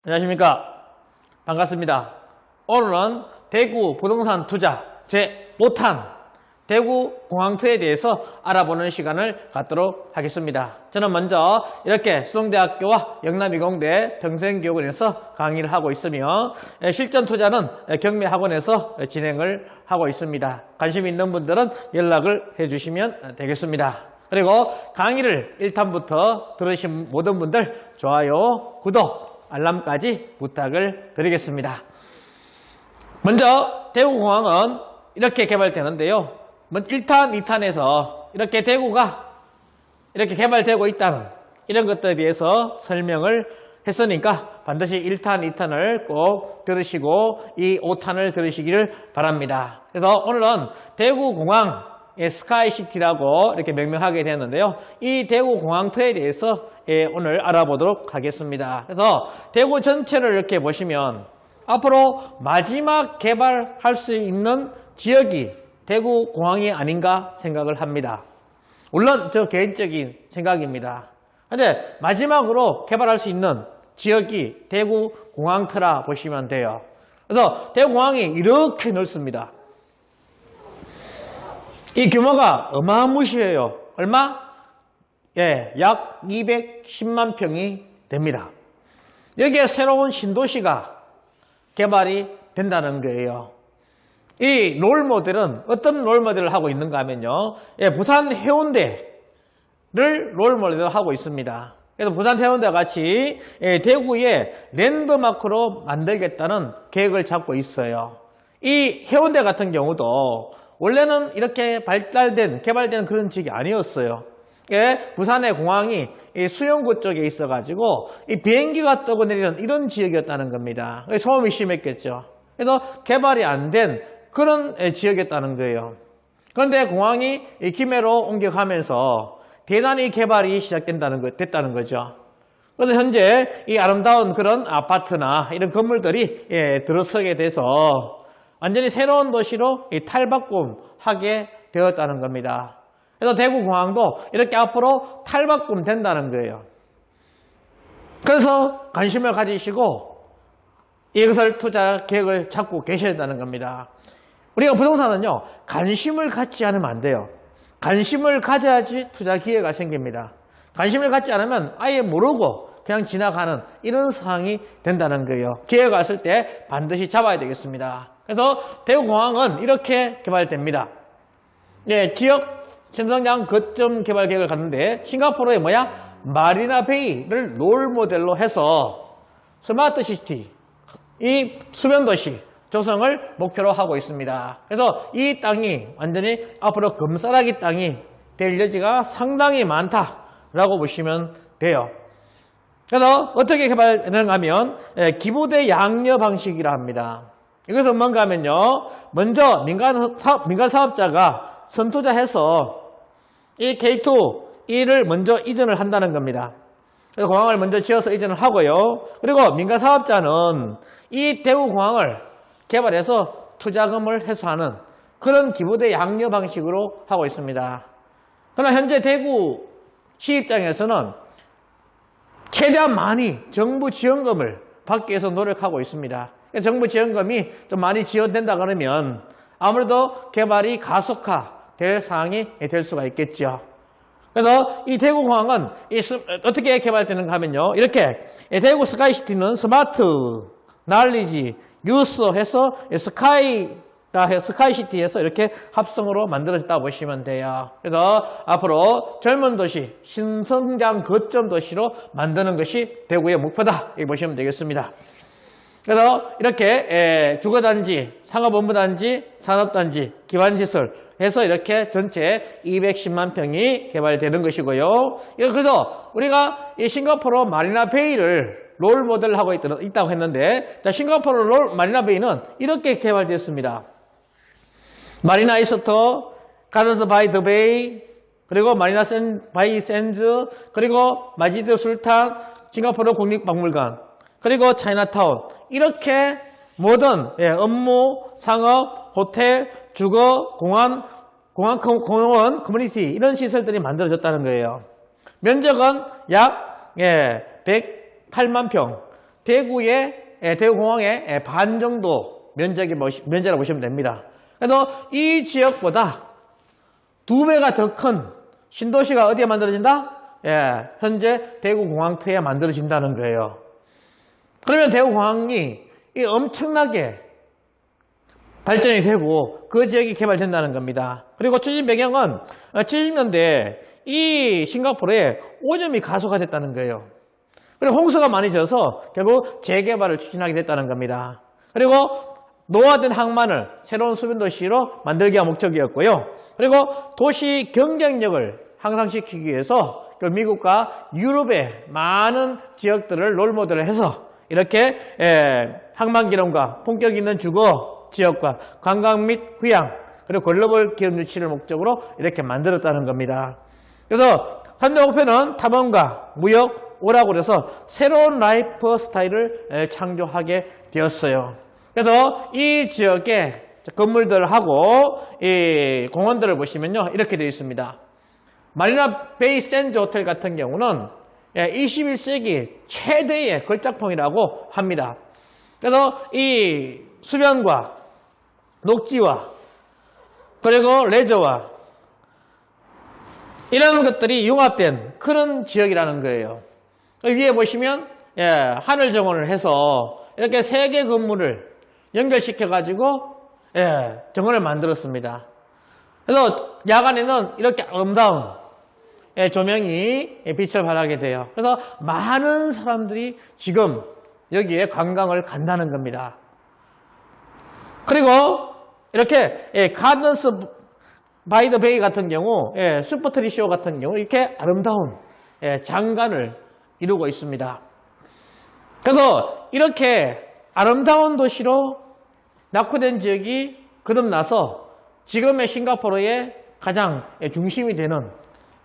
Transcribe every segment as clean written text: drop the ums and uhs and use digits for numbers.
안녕하십니까. 반갑습니다. 오늘은 대구 부동산 투자 제5탄 대구 공항터에 대해서 알아보는 시간을 갖도록 하겠습니다. 저는 먼저 이렇게 수동대학교와 영남이공대 평생교육원에서 강의를 하고 있으며 실전 투자는 경매학원에서 진행을 하고 있습니다. 관심 있는 분들은 연락을 해주시면 되겠습니다. 그리고 강의를 1탄부터 들으신 모든 분들 좋아요, 구독, 알람까지 부탁을 드리겠습니다. 먼저 대구공항은 이렇게 개발되는데요. 1탄, 2탄에서 이렇게 대구가 이렇게 개발되고 있다는 이런 것들에 대해서 설명을 했으니까 반드시 1탄, 2탄을 꼭 들으시고 이 5탄을 들으시기를 바랍니다. 그래서 오늘은 대구공항의 스카이시티라고 이렇게 명명하게 되었는데요. 이 대구공항터에 대해서 오늘 알아보도록 하겠습니다. 그래서 대구 전체를 이렇게 보시면 앞으로 마지막 개발할 수 있는 지역이 대구공항이 아닌가 생각을 합니다. 물론 저 개인적인 생각입니다. 근데 마지막으로 개발할 수 있는 지역이 대구공항터라 보시면 돼요. 그래서 대구공항이 이렇게 넓습니다. 이 규모가 어마무시해요. 얼마? 약 210만 평이 됩니다. 여기에 새로운 신도시가 개발이 된다는 거예요. 이 롤모델은 어떤 롤모델을 하고 있는가 하면요. 부산 해운대를 롤모델로 하고 있습니다. 그래서 부산 해운대와 같이 대구의 랜드마크로 만들겠다는 계획을 잡고 있어요. 이 해운대 같은 경우도 원래는 이렇게 개발된 그런 지역이 아니었어요. 부산의 공항이 수영구 쪽에 있어가지고 이 비행기가 떠고 내리는 이런 지역이었다는 겁니다. 소음이 심했겠죠. 그래서 개발이 안 된 그런 지역이었다는 거예요. 그런데 공항이 김해로 옮겨가면서 대단히 개발이 됐다는 거죠. 그래서 현재 이 아름다운 그런 아파트나 이런 건물들이 들어서게 돼서 완전히 새로운 도시로 탈바꿈하게 되었다는 겁니다. 그래서 대구공항도 이렇게 앞으로 탈바꿈 된다는 거예요. 그래서 관심을 가지시고 이것을 투자 계획을 잡고 계셔야 된다는 겁니다. 우리가 부동산은요, 관심을 갖지 않으면 안 돼요. 관심을 가져야지 투자 기회가 생깁니다. 관심을 갖지 않으면 아예 모르고 그냥 지나가는 이런 상황이 된다는 거예요. 기회가 왔을 때 반드시 잡아야 되겠습니다. 그래서 대구공항은 이렇게 개발됩니다. 지역 신성장 거점 개발 계획을 갖는데 싱가포르의 마리나베이를 롤모델로 해서 스마트 시티, 이 수변도시 조성을 목표로 하고 있습니다. 그래서 이 땅이 완전히 앞으로 금싸라기 땅이 될 여지가 상당히 많다라고 보시면 돼요. 그래서 어떻게 개발되는가 하면 기부대 양녀 방식이라 합니다. 이것은 뭔가 하면요, 먼저 민간 사업자가 선투자해서 이 K2를 먼저 이전을 한다는 겁니다. 그래서 공항을 먼저 지어서 이전을 하고요. 그리고 민간 사업자는 이 대구공항을 개발해서 투자금을 회수하는 그런 기부대 양녀 방식으로 하고 있습니다. 그러나 현재 대구시 입장에서는 최대한 많이 정부 지원금을 받기 위해서 노력하고 있습니다. 정부 지원금이 좀 많이 지원된다 그러면 아무래도 개발이 가속화될 상황이 될 수가 있겠죠. 그래서 이 대구공항은 어떻게 개발되는가 하면요, 이렇게 대구 스카이시티는 스마트, 날리지, 뉴스 해서 스카이시티에서 이렇게 합성으로 만들어졌다고 보시면 돼요. 그래서 앞으로 젊은 도시, 신성장 거점 도시로 만드는 것이 대구의 목표다 이렇게 보시면 되겠습니다. 그래서 이렇게 주거단지, 상업업무단지, 산업단지, 기반시설 해서 이렇게 전체 210만 평이 개발되는 것이고요. 그래서 우리가 이 싱가포르 마리나베이를 롤모델을 하고 있다고 했는데, 자, 싱가포르 마리나베이는 이렇게 개발되었습니다. 마리나 이스터, 가든스 바이 더 베이, 그리고 마리나 바이 샌즈, 그리고 마지드 술탄, 싱가포르 국립박물관, 그리고 차이나타운, 이렇게 모든 업무, 상업, 호텔, 주거, 공원, 커뮤니티 이런 시설들이 만들어졌다는 거예요. 면적은 약 108만 평, 대구공항의 반 정도 면적이라고 보시면 됩니다. 그래서 이 지역보다 2배가 더 큰 신도시가 어디에 만들어진다? 현재 대구공항터에 만들어진다는 거예요. 그러면 대구공항이 엄청나게 발전이 되고 그 지역이 개발된다는 겁니다. 그리고 추진 배경은 70년대 이 싱가포르에 오염이 가속화 됐다는 거예요. 그리고 홍수가 많이 져서 결국 재개발을 추진하게 됐다는 겁니다. 그리고 노화된 항만을 새로운 수변도시로 만들기가 목적이었고요. 그리고 도시 경쟁력을 향상시키기 위해서 미국과 유럽의 많은 지역들을 롤모델을 해서 이렇게 항만기능과 본격 있는 주거 지역과 관광 및 휴양 그리고 글로벌 기업 유치를 목적으로 이렇게 만들었다는 겁니다. 그래서 3대 목표는 탐험과 무역, 오락으로 해서 새로운 라이프 스타일을 창조하게 되었어요. 그래서 이 지역의 건물들하고 이 공원들을 보시면요 이렇게 되어 있습니다. 마리나 베이 샌즈 호텔 같은 경우는 21세기 최대의 걸작품이라고 합니다. 그래서 이 수변과 녹지와 그리고 레저와 이런 것들이 융합된 그런 지역이라는 거예요. 위에 보시면 하늘 정원을 해서 이렇게 3개 건물을 연결시켜 가지고 정원을 만들었습니다. 그래서 야간에는 이렇게 아름다운 조명이 빛을 발하게 돼요. 그래서 많은 사람들이 지금 여기에 관광을 간다는 겁니다. 그리고 이렇게 가든스 바이 더 베이 같은 경우 슈퍼트리 쇼 같은 경우 이렇게 아름다운 장관을 이루고 있습니다. 그래서 이렇게 아름다운 도시로 낙후된 지역이 거듭나서 지금의 싱가포르의 가장 중심이 되는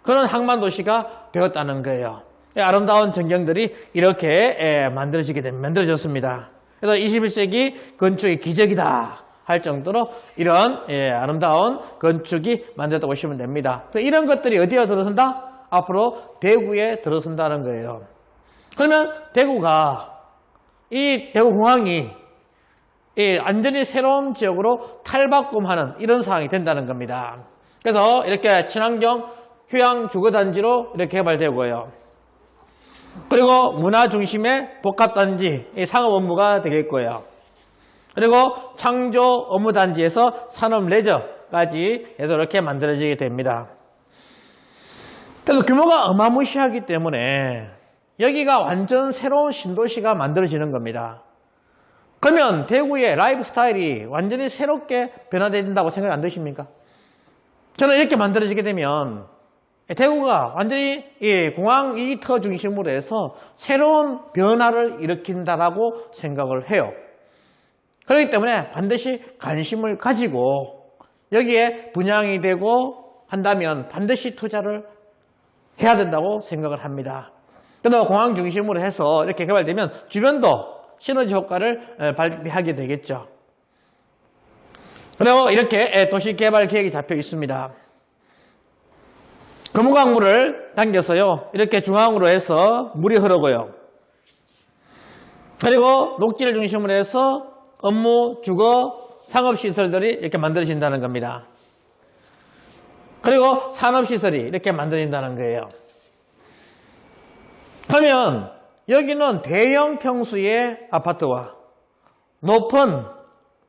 그런 항만 도시가 되었다는 거예요. 아름다운 전경들이 이렇게 만들어졌습니다. 그래서 21세기 건축의 기적이다 할 정도로 이런 아름다운 건축이 만들었다고 보시면 됩니다. 이런 것들이 어디에 들어선다? 앞으로 대구에 들어선다는 거예요. 그러면 대구가 이 대구공항이 완전히 새로운 지역으로 탈바꿈하는 이런 상황이 된다는 겁니다. 그래서 이렇게 친환경 휴양 주거단지로 이렇게 개발되고요. 그리고 문화 중심의 복합단지, 상업 업무가 되겠고요. 그리고 창조 업무단지에서 산업 레저까지 해서 이렇게 만들어지게 됩니다. 그래서 규모가 어마무시하기 때문에 여기가 완전 새로운 신도시가 만들어지는 겁니다. 그러면 대구의 라이프 스타일이 완전히 새롭게 변화된다고 생각이 안 드십니까? 저는 이렇게 만들어지게 되면 대구가 완전히 공항 이터 중심으로 해서 새로운 변화를 일으킨다라고 생각을 해요. 그렇기 때문에 반드시 관심을 가지고 여기에 분양이 되고 한다면 반드시 투자를 해야 된다고 생각을 합니다. 그래서 공항 중심으로 해서 이렇게 개발되면 주변도 시너지 효과를 발휘하게 되겠죠. 그리고 이렇게 도시개발 계획이 잡혀 있습니다. 금호강물을 당겨서요 이렇게 중앙으로 해서 물이 흐르고요. 그리고 녹지를 중심으로 해서 업무, 주거, 상업시설들이 이렇게 만들어진다는 겁니다. 그리고 산업시설이 이렇게 만들어진다는 거예요. 그러면 여기는 대형 평수의 아파트와 높은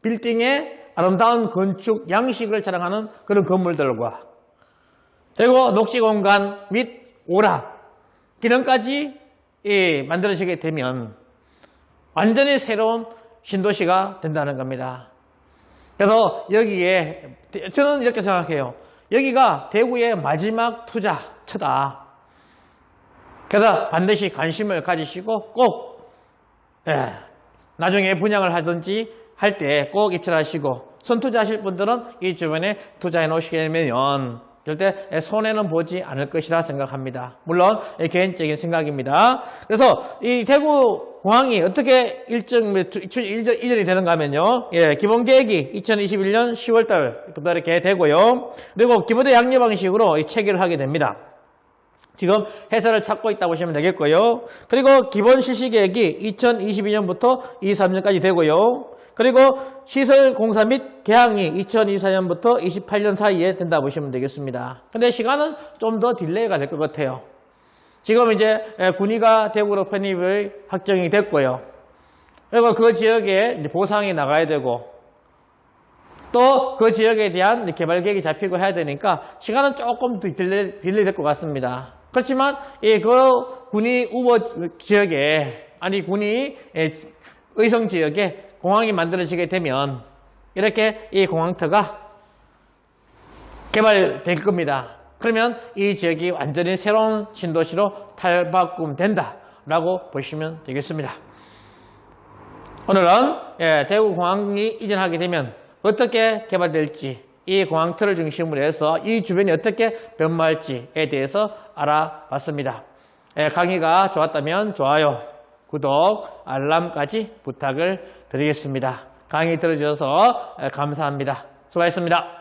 빌딩의 아름다운 건축 양식을 자랑하는 그런 건물들과 그리고 녹지공간 및 오락 기능까지 만들어지게 되면 완전히 새로운 신도시가 된다는 겁니다. 그래서 여기에 저는 이렇게 생각해요. 여기가 대구의 마지막 투자처다. 그래서 반드시 관심을 가지시고 꼭 나중에 분양을 하든지 할 때 꼭 입찰하시고 선투자하실 분들은 이 주변에 투자해 놓으시게 되면 절대 손해는 보지 않을 것이라 생각합니다. 물론 개인적인 생각입니다. 그래서 이 대구 공항이 어떻게 이전이 되는가 하면요. 기본 계획이 2021년 10월달부터 이렇게 되고요. 그리고 기부대 양료 방식으로 체결을 하게 됩니다. 지금 해설을 찾고 있다고 보시면 되겠고요. 그리고 기본 실시계획이 2022년부터 23년까지 되고요. 그리고 시설 공사 및 개항이 2024년부터 28년 사이에 된다 보시면 되겠습니다. 근데 시간은 좀 더 딜레이가 될 것 같아요. 지금 이제 군위가 대구로 편입을 확정이 됐고요. 그리고 그 지역에 이제 보상이 나가야 되고 또 그 지역에 대한 개발 계획이 잡히고 해야 되니까 시간은 조금 더 딜레이 될 것 같습니다. 그렇지만 그 군위 우버 지역에 아니 군위 의성 지역에 공항이 만들어지게 되면 이렇게 이 공항터가 개발될 겁니다. 그러면 이 지역이 완전히 새로운 신도시로 탈바꿈된다라고 보시면 되겠습니다. 오늘은 대구공항이 이전하게 되면 어떻게 개발될지 이 공항터를 중심으로 해서 이 주변이 어떻게 변모할지에 대해서 알아봤습니다. 강의가 좋았다면 좋아요, 구독, 알람까지 부탁을 드리겠습니다. 강의 들어주셔서 감사합니다. 수고하셨습니다.